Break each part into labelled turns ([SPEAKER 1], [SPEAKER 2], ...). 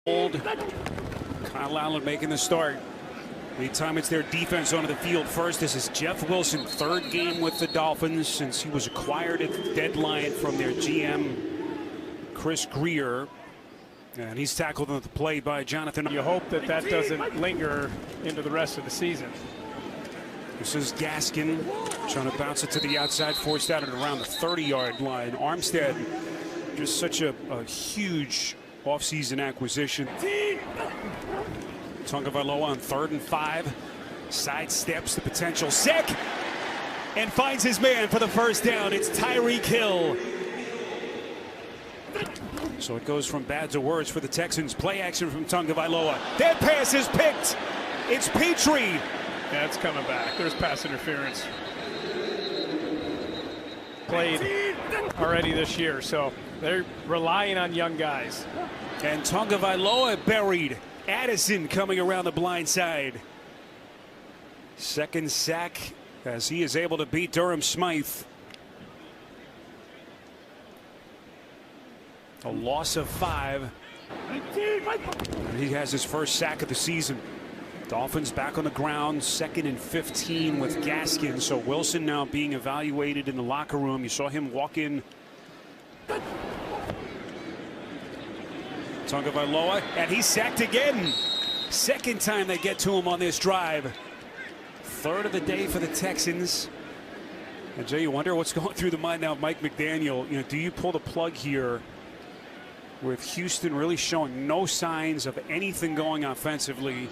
[SPEAKER 1] Kyle Allen making the start. Anytime it's their defense onto the field first. This is Jeff Wilson, third game with the Dolphins since he was acquired at the deadline from their GM, Chris Greer. And he's tackled on the play by Jonathan.
[SPEAKER 2] You hope that that doesn't linger into the rest of the season.
[SPEAKER 1] This is Gaskin trying to bounce it to the outside, forced out at around the 30-yard line. Armstead, just such a huge offseason acquisition. Tagovailoa on 3rd and 5, sidesteps the potential sack and finds his man for the first down. It's Tyreek Hill. So it goes from bad to worse for the Texans. Play action from Tagovailoa. That pass is picked. It's Petrie.
[SPEAKER 2] Yeah, it's coming back. There's pass interference. Played already this year, so they're relying on young guys.
[SPEAKER 1] And Tagovailoa buried. Addison coming around the blind side. Second sack as he is able to beat Durham Smythe. A loss of 5. He has his first sack of the season. Dolphins back on the ground, 2nd and 15 with Gaskin. So Wilson now being evaluated in the locker room. You saw him walk in. Tagovailoa, and he's sacked again. Second time they get to him on this drive. 3rd of the day for the Texans. And Jay, you wonder what's going through the mind now of Mike McDaniel. You know, do you pull the plug here with Houston really showing no signs of anything going offensively?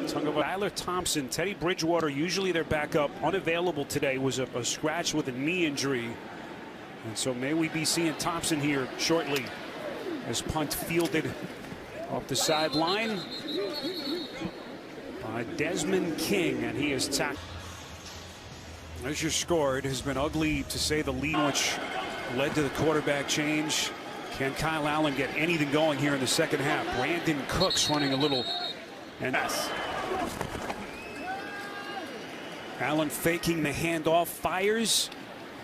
[SPEAKER 1] Tyler Thompson, Teddy Bridgewater, usually their backup, unavailable today, was a scratch with a knee injury. And so may we be seeing Thompson here shortly. As punt fielded off the sideline by Desmond King, and he is tackled. As your score, it has been ugly to say the least, which led to the quarterback change. Can Kyle Allen get anything going here in the second half? Brandon Cooks running a little. And Allen faking the handoff, fires.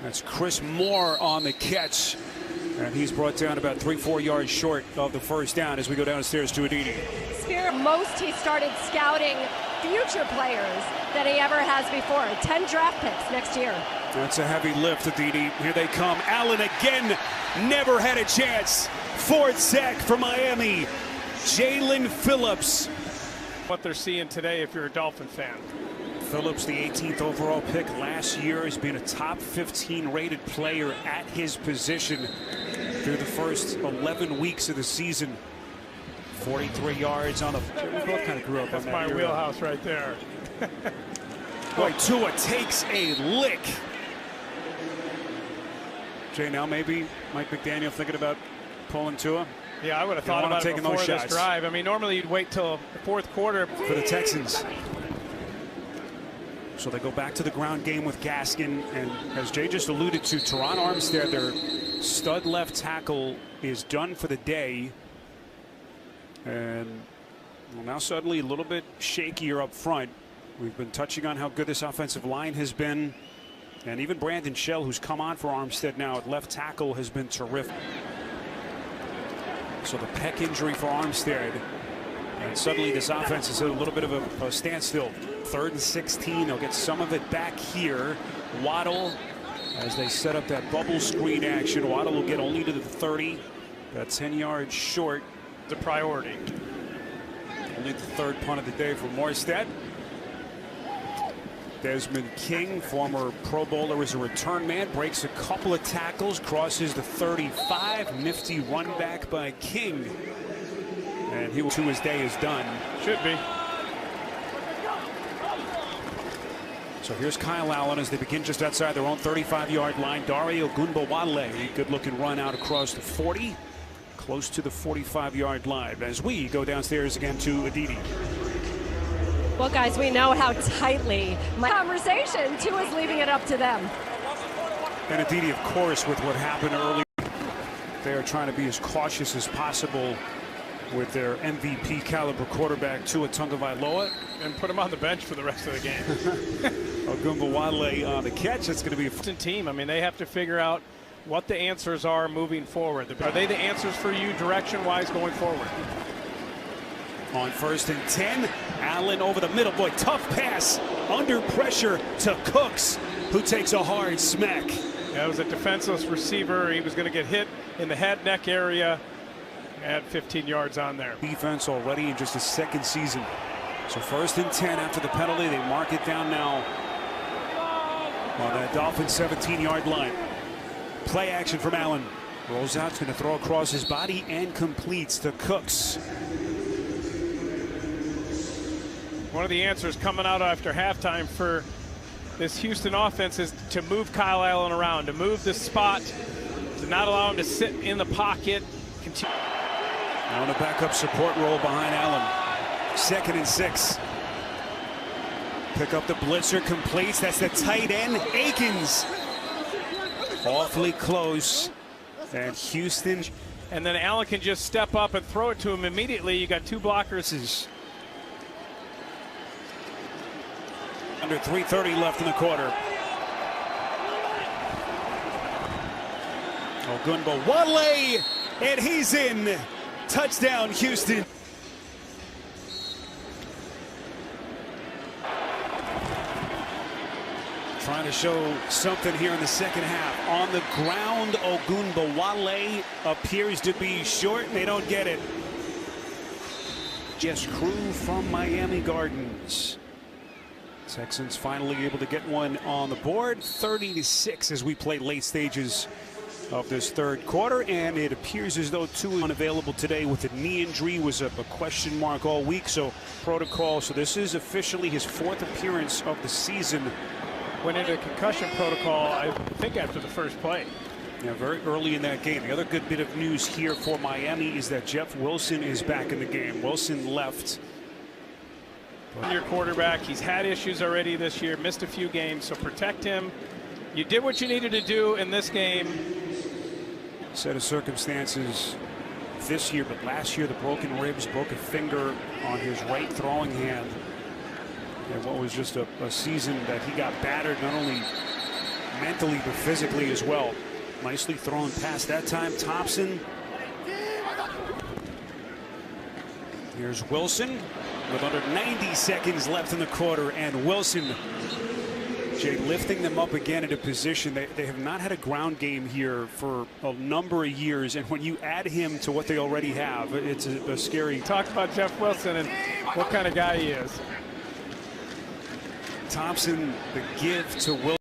[SPEAKER 1] That's Chris Moore on the catch. And he's brought down about 3-4 yards short of the first down as we go downstairs to Aditi.
[SPEAKER 3] Most he started scouting future players that he ever has before. 10 draft picks next year.
[SPEAKER 1] That's a heavy lift, Aditi. Here they come. Allen again, never had a chance. 4th sack for Miami. Jalen Phillips.
[SPEAKER 2] What they're seeing today if you're a Dolphin fan.
[SPEAKER 1] Phillips, the 18th overall pick last year, has been a top 15 rated player at his position through the first 11 weeks of the season. 43 yards on the. We both kind of grew up on that.
[SPEAKER 2] That's my wheelhouse right there.
[SPEAKER 1] Boy, Tua takes a lick. Jay, now maybe Mike McDaniel thinking about pulling Tua.
[SPEAKER 2] Yeah, I would have thought about it before this drive. I mean, normally you'd wait till the 4th quarter
[SPEAKER 1] for the Texans. So they go back to the ground game with Gaskin, and as Jay just alluded to, Teron Armstead, their stud left tackle, is done for the day. And well, now suddenly a little bit shakier up front. We've been touching on how good this offensive line has been. And even Brandon Shell, who's come on for Armstead now at left tackle, has been terrific. So the pec injury for Armstead. And suddenly this offense is at a little bit of a standstill. 3rd and 16. They'll get some of it back here. Waddle, as they set up that bubble screen action. Waddle will get only to the 30. About 10 yards short.
[SPEAKER 2] The priority.
[SPEAKER 1] Only the 3rd punt of the day for Morstead. Desmond King, former Pro Bowler, is a return man. Breaks a couple of tackles. Crosses the 35. Nifty run back by King. And he will, to his day is done.
[SPEAKER 2] Should be.
[SPEAKER 1] So here's Kyle Allen as they begin just outside their own 35-yard line. Dario Ogunbowale, good-looking run out across the 40, close to the 45-yard line. As we go downstairs again to Aditi.
[SPEAKER 3] Well, guys, we know how tightly my conversation. Tua's leaving it up to them.
[SPEAKER 1] And Aditi, of course, with what happened earlier, they are trying to be as cautious as possible with their MVP caliber quarterback Tua Tagovailoa,
[SPEAKER 2] and put him on the bench for the rest of the game.
[SPEAKER 1] Ogunbowale on the catch. It's going to be a
[SPEAKER 2] team. I mean, they have to figure out what the answers are moving forward. Are they the answers for you direction-wise going forward?
[SPEAKER 1] On 1st and 10, Allen over the middle. Boy, tough pass under pressure to Cooks, who takes a hard smack.
[SPEAKER 2] That was a defenseless receiver. He was going to get hit in the head neck area. Had 15 yards on there.
[SPEAKER 1] Defense already in just his 2nd season. So 1st and 10 after the penalty. They mark it down now on that Dolphins 17-yard line. Play action from Allen. Rolls out, going to throw across his body and completes to Cooks.
[SPEAKER 2] One of the answers coming out after halftime for this Houston offense is to move Kyle Allen around, to move the spot, to not allow him to sit in the pocket.
[SPEAKER 1] Now in a backup support role behind Allen. 2nd and 6. Pick up the blitzer, completes. That's the tight end, Akins. Awfully close. And Houston.
[SPEAKER 2] And then Allen can just step up and throw it to him immediately. You got 2 blockers.
[SPEAKER 1] Under 3:30 left in the quarter. Ogunbowale, and he's in. Touchdown, Houston. Trying to show something here in the 2nd half. On the ground, Ogunbowale appears to be short, and they don't get it. Just crew from Miami Gardens. Texans finally able to get one on the board. 30-6 as we play late stages of this 3rd quarter, and it appears as though 2 unavailable today with a knee injury. Was a question mark all week, so protocol. So this is officially his 4th appearance of the season.
[SPEAKER 2] Went into concussion protocol, I think, after the first play.
[SPEAKER 1] Yeah, very early in that game. The other good bit of news here for Miami is that Jeff Wilson is back in the game. Wilson left.
[SPEAKER 2] Your quarterback, he's had issues already this year, missed a few games, so protect him. You did what you needed to do in this game.
[SPEAKER 1] Set of circumstances this year, but last year the broken ribs, broke a finger on his right throwing hand. And what was just a season that he got battered, not only mentally but physically as well. Nicely thrown pass that time. Thompson. Here's Wilson with under 90 seconds left in the quarter, and Wilson, Jay, lifting them up again into position. They have not had a ground game here for a number of years, and when you add him to what they already have, it's a scary.
[SPEAKER 2] Talk about Jeff Wilson and what kind of guy he is.
[SPEAKER 1] Thompson, the give to Wilson.